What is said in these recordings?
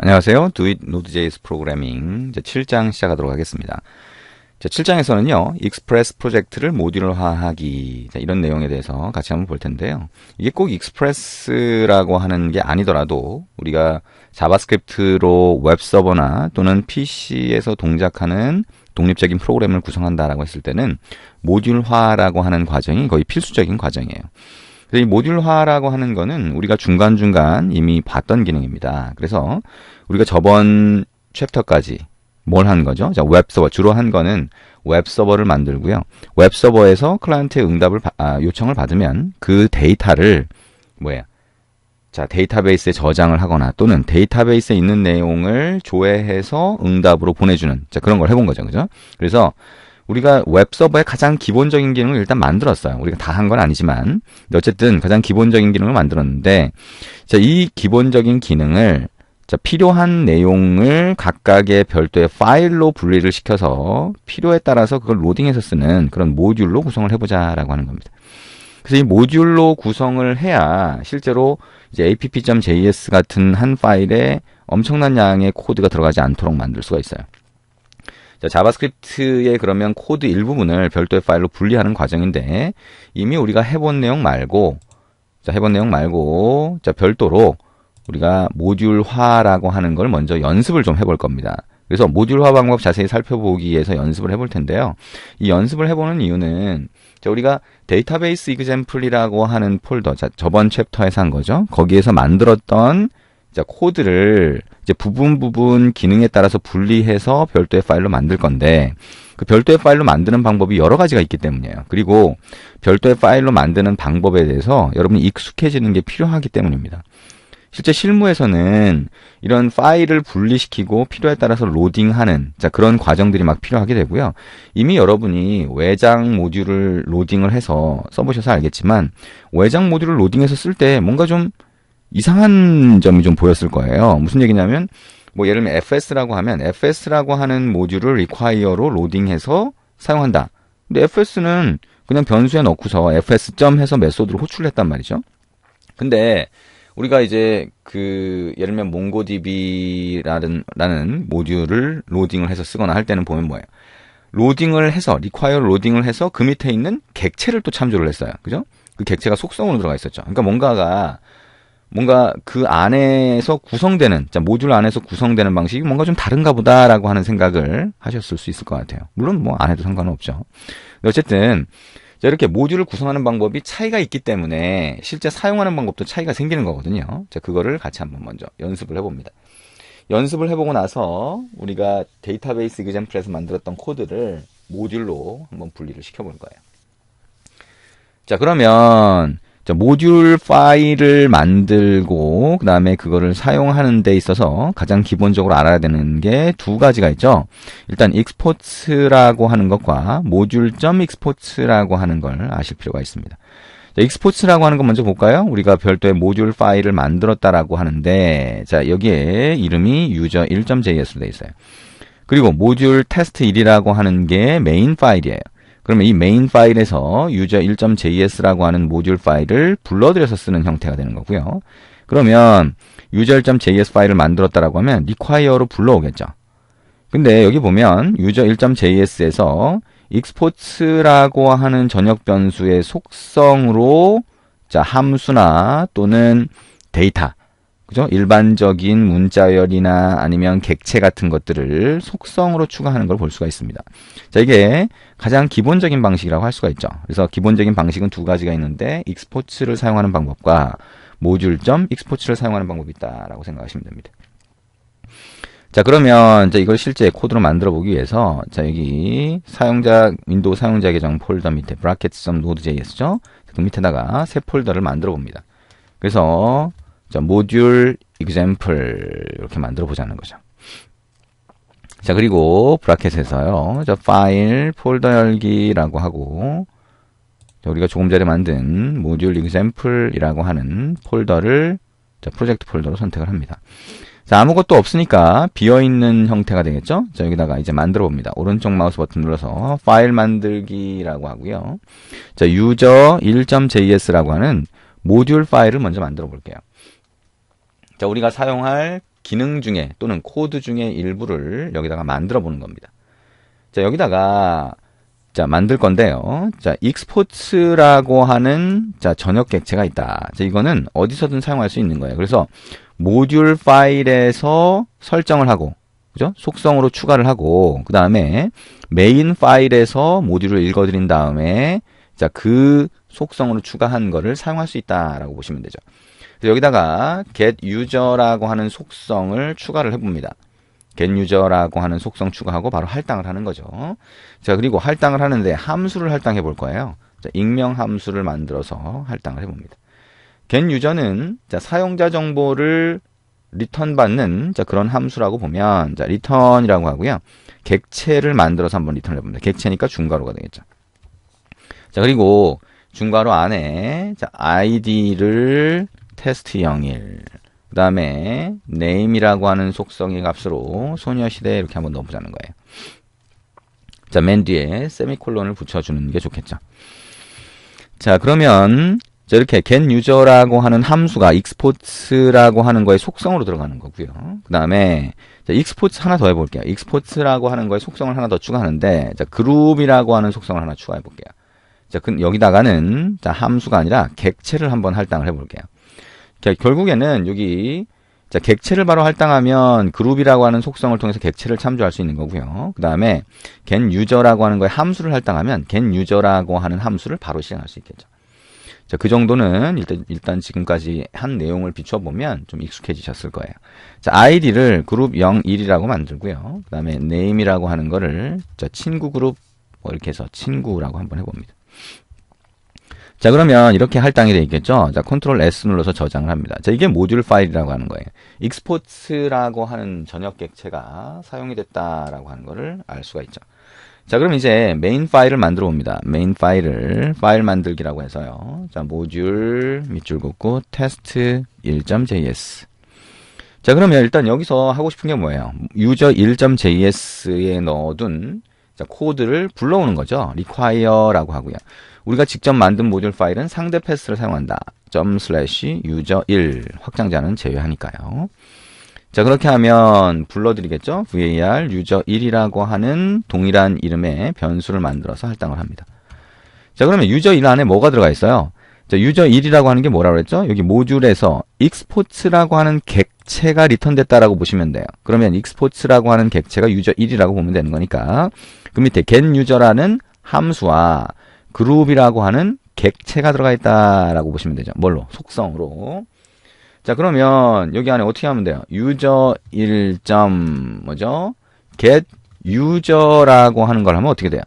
안녕하세요. Do It Node.js 프로그래밍 7장 시작하도록 하겠습니다. 7장에서는요, 익스프레스 프로젝트를 모듈화하기, 이런 내용에 대해서 같이 한번 볼 텐데요. 이게 꼭 익스프레스라고 하는 게 아니더라도 우리가 자바스크립트로 웹서버나 또는 PC에서 동작하는 독립적인 프로그램을 구성한다라고 했을 때는 모듈화라고 하는 과정이 거의 필수적인 과정이에요. 이 모듈화라고 하는 거는 우리가 중간중간 이미 봤던 기능입니다. 그래서 우리가 저번 챕터까지 뭘 한 거죠? 자, 웹서버. 주로 한 거는 웹서버를 만들고요. 웹서버에서 클라이언트의 요청을 받으면 그 데이터를 자, 데이터베이스에 저장을 하거나 또는 데이터베이스에 있는 내용을 조회해서 응답으로 보내주는 그런 걸 해본 거죠. 그죠? 그래서 우리가 웹서버의 가장 기본적인 기능을 일단 만들었어요. 우리가 다 한 건 아니지만 어쨌든 가장 기본적인 기능을 만들었는데, 자, 이 기본적인 기능을 필요한 내용을 각각의 별도의 파일로 분리를 시켜서 필요에 따라서 그걸 로딩해서 쓰는 그런 모듈로 구성을 해보자라고 하는 겁니다. 그래서 이 모듈로 구성을 해야 실제로 이제 app.js 같은 한 파일에 엄청난 양의 코드가 들어가지 않도록 만들 수가 있어요. 자, 자바스크립트의 그러면 코드 일부분을 별도의 파일로 분리하는 과정인데, 이미 우리가 해본 내용 말고, 별도로 우리가 모듈화라고 하는 걸 먼저 연습을 좀 해볼 겁니다. 그래서 모듈화 방법 자세히 살펴보기 위해서 연습을 해볼 텐데요. 이 연습을 해보는 이유는, 우리가 데이터베이스 이그젬플이라고 하는 폴더, 저번 챕터에서 한 거죠. 거기에서 만들었던 코드를 이제 부분 기능에 따라서 분리해서 별도의 파일로 만들 건데, 그 별도의 파일로 만드는 방법이 여러 가지가 있기 때문이에요. 그리고 별도의 파일로 만드는 방법에 대해서 여러분이 익숙해지는 게 필요하기 때문입니다. 실제 실무에서는 이런 파일을 분리시키고 필요에 따라서 로딩하는 그런 과정들이 막 필요하게 되고요. 이미 여러분이 외장 모듈을 로딩을 해서 써보셔서 알겠지만, 외장 모듈을 로딩해서 쓸 때 뭔가 좀 이상한 점이 좀 보였을 거예요. 무슨 얘기냐면, 예를 들면 fs라고 하면 fs라고 하는 모듈을 require로 로딩해서 사용한다. 근데 fs는 그냥 변수에 넣고서 fs 점 해서 메소드로 호출을 했단 말이죠. 근데 우리가 이제 예를 들면 mongodb라는 모듈을 로딩을 해서 쓰거나 할 때는 보면 뭐예요? 로딩을 해서 require 로딩을 해서 그 밑에 있는 객체를 또 참조를 했어요. 그죠? 그 객체가 속성으로 들어가 있었죠. 그러니까 뭔가 그 안에서 구성되는, 모듈 안에서 구성되는 방식이 뭔가 좀 다른가 보다라고 하는 생각을 하셨을 수 있을 것 같아요. 물론 안 해도 상관은 없죠. 어쨌든 이렇게 모듈을 구성하는 방법이 차이가 있기 때문에 실제 사용하는 방법도 차이가 생기는 거거든요. 그거를 같이 한번 먼저 연습을 해봅니다. 연습을 해보고 나서 우리가 데이터베이스 이그젬플에서 만들었던 코드를 모듈로 한번 분리를 시켜볼 거예요. 자, 그러면 모듈 파일을 만들고 그 다음에 그거를 사용하는 데 있어서 가장 기본적으로 알아야 되는 게 두 가지가 있죠. 일단 export라고 하는 것과 module.export라고 하는 걸 아실 필요가 있습니다. 자, export라고 하는 거 먼저 볼까요? 우리가 별도의 모듈 파일을 만들었다라고 하는데, 자, 여기에 이름이 user1.js로 되어 있어요. 그리고 모듈 test1이라고 하는 게 메인 파일이에요. 그러면 이 메인 파일에서 user1.js라고 하는 모듈 파일을 불러들여서 쓰는 형태가 되는 거고요. 그러면 user1.js 파일을 만들었다라고 하면 require로 불러오겠죠. 근데 여기 보면 user1.js에서 export라고 하는 전역 변수의 속성으로 함수나 또는 데이터, 그죠? 일반적인 문자열이나 아니면 객체 같은 것들을 속성으로 추가하는 걸 볼 수가 있습니다. 자, 이게 가장 기본적인 방식이라고 할 수가 있죠. 그래서 기본적인 방식은 두 가지가 있는데, export를 사용하는 방법과 module.export를 사용하는 방법이 있다라고 생각하시면 됩니다. 자, 그러면 이걸 실제 코드로 만들어 보기 위해서, 여기 윈도우 사용자 계정 폴더 밑에 brackets.node.js죠? 그 밑에다가 새 폴더를 만들어 봅니다. 그래서 모듈 example 이렇게 만들어 보자는 거죠. 자, 그리고 브라켓에서요, 파일 폴더 열기라고 하고, 우리가 조금 전에 만든 모듈 example이라고 하는 폴더를 프로젝트 폴더로 선택을 합니다. 자, 아무것도 없으니까 비어있는 형태가 되겠죠? 자, 여기다가 이제 만들어 봅니다. 오른쪽 마우스 버튼 눌러서 파일 만들기라고 하고요. 자, user1.js라고 하는 모듈 파일을 먼저 만들어 볼게요. 자, 우리가 사용할 기능 중에 또는 코드 중에 일부를 여기다가 만들어 보는 겁니다. 자, 여기다가 자, 만들 건데요. 자, export라고 하는 자, 전역 객체가 있다. 자, 이거는 어디서든 사용할 수 있는 거예요. 그래서 모듈 파일에서 설정을 하고, 그죠? 속성으로 추가를 하고, 그 다음에 메인 파일에서 모듈을 읽어드린 다음에 자, 그 속성으로 추가한 거를 사용할 수 있다라고 보시면 되죠. 그래서 여기다가 get user라고 하는 속성을 추가를 해봅니다. get user라고 하는 속성 추가하고 바로 할당을 하는 거죠. 자, 그리고 할당을 하는데 함수를 할당해 볼 거예요. 자, 익명 함수를 만들어서 할당을 해봅니다. get user는 자, 사용자 정보를 리턴 받는 자, 그런 함수라고 보면 자, return이라고 하고요. 객체를 만들어서 한번 리턴을 해봅니다. 객체니까 중괄호가 되겠죠. 자, 그리고 중괄호 안에 자, id를 test01 그 다음에 name이라고 하는 속성의 값으로 소녀시대 이렇게 한번 넣어보자는 거예요. 자, 맨 뒤에 세미콜론을 붙여주는 게 좋겠죠. 자, 그러면 자, 이렇게 get user라고 하는 함수가 export라고 하는 거의 속성으로 들어가는 거고요. 그 다음에 export 하나 더 해볼게요. export라고 하는 거에 속성을 하나 더 추가하는데 자, group이라고 하는 속성을 하나 추가해 볼게요. 자, 여기다가는 자, 함수가 아니라 객체를 한번 할당을 해볼게요. 자, 결국에는 여기 자, 객체를 바로 할당하면 그룹이라고 하는 속성을 통해서 객체를 참조할 수 있는 거고요. 그 다음에 get user라고 하는 거에 함수를 할당하면 get user라고 하는 함수를 바로 실행할 수 있겠죠. 자, 그 정도는 일단 지금까지 한 내용을 비춰보면 좀 익숙해지셨을 거예요. 자, id를 그룹 01이라고 만들고요. 그 다음에 name이라고 하는 거를 자, 친구 그룹 뭐 이렇게 해서 친구라고 한번 해봅니다. 자, 그러면 이렇게 할당이 되어 있겠죠. 자, 컨트롤 S 눌러서 저장을 합니다. 자, 이게 모듈 파일이라고 하는 거예요. export라고 하는 전역 객체가 사용이 됐다라고 하는 거를 알 수가 있죠. 자, 그럼 이제 메인 파일을 만들어 봅니다. 메인 파일을 파일 만들기라고 해서요. 자, 모듈 밑줄 긋고 test 1.js. 자, 그러면 일단 여기서 하고 싶은 게 뭐예요? user 1.js에 넣어둔 자, 코드를 불러오는 거죠. require라고 하고요. 우리가 직접 만든 모듈 파일은 상대 패스를 사용한다. ./user1 확장자는 제외하니까요. 자, 그렇게 하면 불러드리겠죠. var user1이라고 하는 동일한 이름의 변수를 만들어서 할당을 합니다. 자, 그러면 user1 안에 뭐가 들어가 있어요? 자, user1이라고 하는 게 뭐라고 그랬죠? 여기 모듈에서 export라고 하는 객체가 리턴됐다라고 보시면 돼요. 그러면 export라고 하는 객체가 user1이라고 보면 되는 거니까 그 밑에 get user라는 함수와 그룹이라고 하는 객체가 들어가 있다라고 보시면 되죠. 뭘로? 속성으로. 자, 그러면 여기 안에 어떻게 하면 돼요? user 1. 뭐죠? get user라고 하는 걸 하면 어떻게 돼요?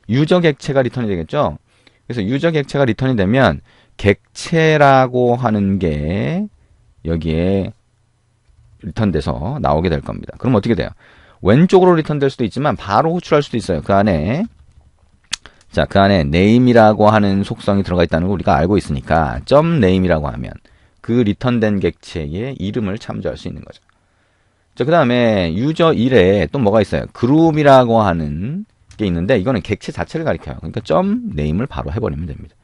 유저 객체가 리턴이 되겠죠? 그래서 유저 객체가 리턴이 되면 객체라고 하는 게 여기에 리턴돼서 나오게 될 겁니다. 그럼 어떻게 돼요? 왼쪽으로 리턴될 수도 있지만 바로 호출할 수도 있어요. 그 안에 자, 그 안에 name이라고 하는 속성이 들어가 있다는 걸 우리가 알고 있으니까 .name이라고 하면 그 리턴된 객체의 이름을 참조할 수 있는 거죠. 자, 그 다음에 user 1에 또 뭐가 있어요? group이라고 하는 게 있는데 이거는 객체 자체를 가리켜요. 그러니까 .name을 바로 해버리면 됩니다.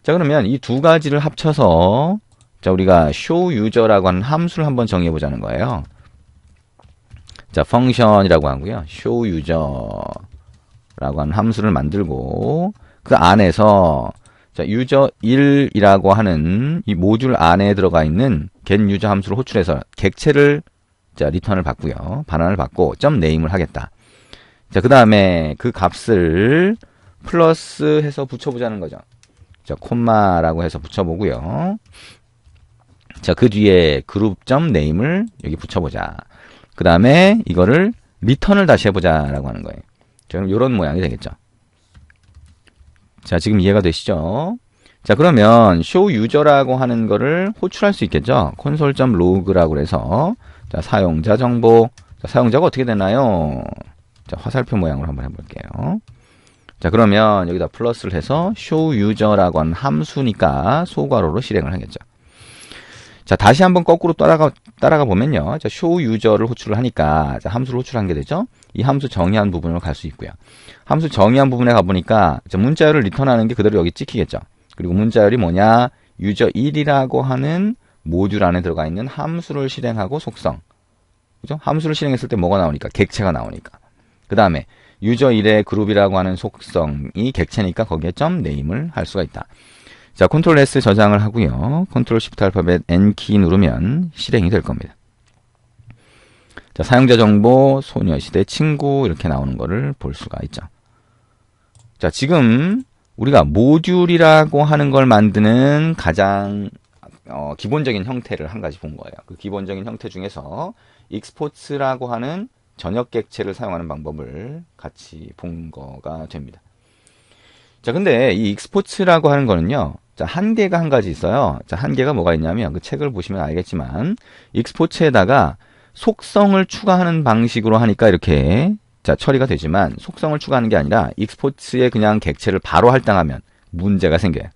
자, 그러면 이 두 가지를 합쳐서 자, 우리가 show user라고 하는 함수를 한번 정의해 보자는 거예요. 자, 펑션이라고 하고요. show user라고 하는 함수를 만들고 그 안에서 자, user1이라고 하는 이 모듈 안에 들어가 있는 get user 함수를 호출해서 객체를 자, 리턴을 받고요. 반환을 받고 .name을 하겠다. 자, 그 다음에 그 값을 플러스 해서 붙여보자는 거죠. 자, 콤마라고 해서 붙여보고요. 자, 그 뒤에 group.name을 여기 붙여보자. 그 다음에 이거를 리턴을 다시 해보자라고 하는 거예요. 자, 그럼 이런 모양이 되겠죠. 자, 지금 이해가 되시죠? 자, 그러면 show user라고 하는 거를 호출할 수 있겠죠. console.log라고 해서 자, 사용자 정보. 자, 사용자가 어떻게 되나요? 자, 화살표 모양으로 한번 해볼게요. 자, 그러면 여기다 플러스를 해서 show user라고 하는 함수니까 소괄호로 실행을 하겠죠. 자, 다시 한번 거꾸로 따라가 보면요. 자, show user를 호출을 하니까 자, 함수를 호출한 게 되죠. 이 함수 정의한 부분으로 갈 수 있고요. 함수 정의한 부분에 가보니까 문자열을 리턴하는 게 그대로 여기 찍히겠죠. 그리고 문자열이 뭐냐? user1이라고 하는 모듈 안에 들어가 있는 함수를 실행하고 속성. 그죠? 함수를 실행했을 때 뭐가 나오니까? 객체가 나오니까. 그 다음에 유저 1의 그룹이라고 하는 속성이 객체니까 거기에 점 네임을 할 수가 있다. 자, 컨트롤 S 저장을 하고요. 컨트롤 시프트 알파벳 N키 누르면 실행이 될 겁니다. 자, 사용자 정보, 소녀시대 친구 이렇게 나오는 거를 볼 수가 있죠. 자, 지금 우리가 모듈이라고 하는 걸 만드는 가장 기본적인 형태를 한 가지 본 거예요. 그 기본적인 형태 중에서 익스포츠라고 하는 전역 객체를 사용하는 방법을 같이 본 거가 됩니다. 자, 근데 이 익스포츠라고 하는 거는요, 자, 한계가 한 가지 있어요. 자, 한계가 뭐가 있냐면, 그 책을 보시면 알겠지만, 익스포츠에다가 속성을 추가하는 방식으로 하니까 이렇게, 자, 처리가 되지만, 속성을 추가하는 게 아니라, 익스포츠에 그냥 객체를 바로 할당하면 문제가 생겨요.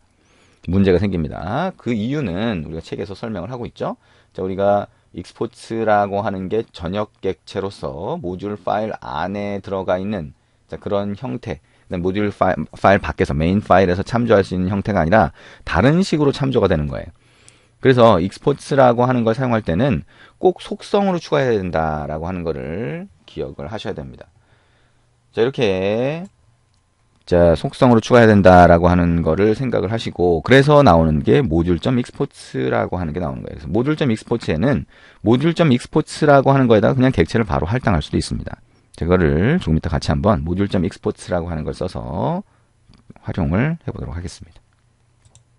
문제가 생깁니다. 그 이유는 우리가 책에서 설명을 하고 있죠. 자, 우리가 익스포츠라고 하는 게 전역 객체로서 모듈 파일 안에 들어가 있는, 자, 그런 형태, 모듈 파일 밖에서 메인 파일에서 참조할 수 있는 형태가 아니라 다른 식으로 참조가 되는 거예요. 그래서 익스포츠라고 하는 걸 사용할 때는 꼭 속성으로 추가해야 된다라고 하는 거를 기억을 하셔야 됩니다. 자, 이렇게 자, 속성으로 추가해야 된다라고 하는 거를 생각을 하시고, 그래서 나오는 게 모듈.export라고 하는 게 나오는 거예요. 그래서 모듈.export에는 모듈.export라고 하는 거에다가 그냥 객체를 바로 할당할 수도 있습니다. 그거를 조금 이따 같이 한번 모듈.export라고 하는 걸 써서 활용을 해보도록 하겠습니다.